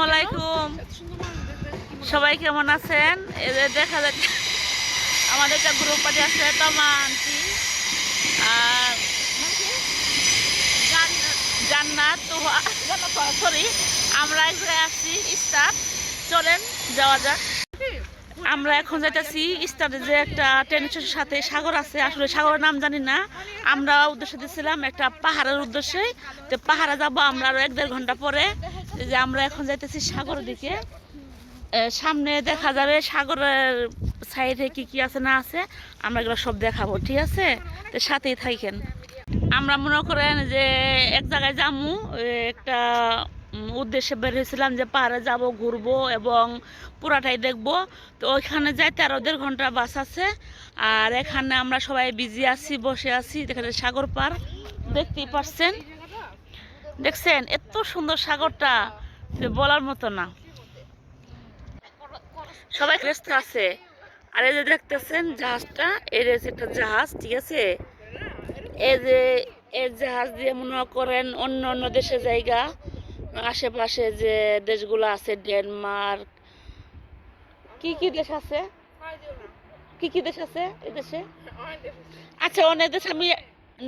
আসসালামু আলাইকুম। সবাই কেমন আছেন? এই যে দেখা যাচ্ছে আমাদের একটা গ্রুপ পার্টি আছে, তমা আন্টি আর জান্নাত সরি, আমরা এক জায়গায় আসছি স্টার। চলেন যাওয়া যাক। আমরা এখন যাইতেছি স্টারে, যে একটা ট্রেনের সাথে সাগর আছে, আসলে সাগরের নাম জানি না। আমরা উদ্দেশ্য দিয়েছিলাম একটা পাহাড়ের উদ্দেশ্যে, তো পাহাড়ে যাবো আমরা আরো 1-1.5 ঘন্টা পরে। যে আমরা এখন যাইতেছি সাগরের দিকে। সামনে দেখা যাবে সাগরের সাইডে কি কি আছে না আছে, আমরা এগুলো সব দেখাবো, ঠিক আছে? তো সাথেই থাকেন। আমরা মনে করেন যে এক জায়গায় যাবো, একটা উদ্দেশ্যে বের হয়েছিলাম যে পাহাড়ে যাব, ঘুরবো এবং পুরাটাই দেখবো। তো ওইখানে যাইতে আরো 1.5 ঘন্টা বাস আছে। আর এখানে আমরা সবাই বিজি আছি, বসে আছি। এখানে সাগর পার দেখতেই পাচ্ছেন, দেখছেন এত সুন্দর সাগরটা যে বলার মতো না। সবাই ব্যস্ত আছে। আর এই যে দেখতেছেন জাহাজটা, এই যে একটা জাহাজ, ঠিক আছে? এই যে এই জাহাজ দিয়ে মনে করেন অন্য অন্য দেশে জায়গা, আশেপাশে যে দেশগুলো আছে, ডেনমার্ক, কি কি দেশ আছে, কি কি দেশ আছে এই দেশে? আচ্ছা, অনেক দেশ, আমি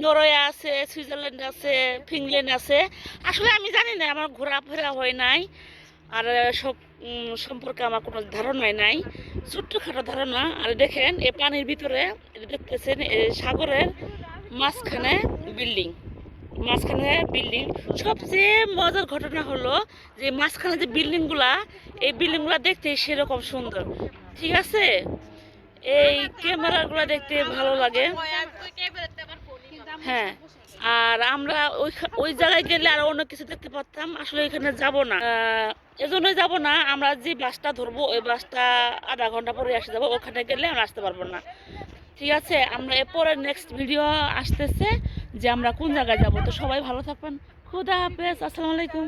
নরওয়ে আছে, সুইজারল্যান্ড আছে, ফিনল্যান্ড আছে। আসলে আমি জানি না, আমার ঘোরাফেরা হয় নাই। আর সব সম্পর্কে আমার কোনো ধারণাই নাই, ছোট্টখাটো ধারণা। আর দেখেন এই পানির ভিতরে দেখতেছেন সাগরের মাঝখানে বিল্ডিং, মাঝখানে বিল্ডিং। সবচেয়ে মজার ঘটনা হলো যে মাঝখানে যে বিল্ডিংগুলা, এই বিল্ডিংগুলা দেখতে সেরকম সুন্দর, ঠিক আছে? এই ক্যামেরাগুলো দেখতে ভালো লাগে। হ্যাঁ, আর আমরা ওই জায়গায় গেলে আর অন্য কিছু দেখতে পারতাম। আসলে এখানে যাব না, এজন্যই যাব না। আমরা যে বাসটা ধরবো ওই বাসটা আধা ঘন্টা পরে আসে যাবো, ওখানে গেলে আমরা আসতে পারবো না, ঠিক আছে? আমরা এরপরে নেক্সট ভিডিও আসতেছে যে আমরা কোন জায়গায় যাব। তো সবাই ভালো থাকবেন, খুদা হাফেজ, আসসালামু আলাইকুম।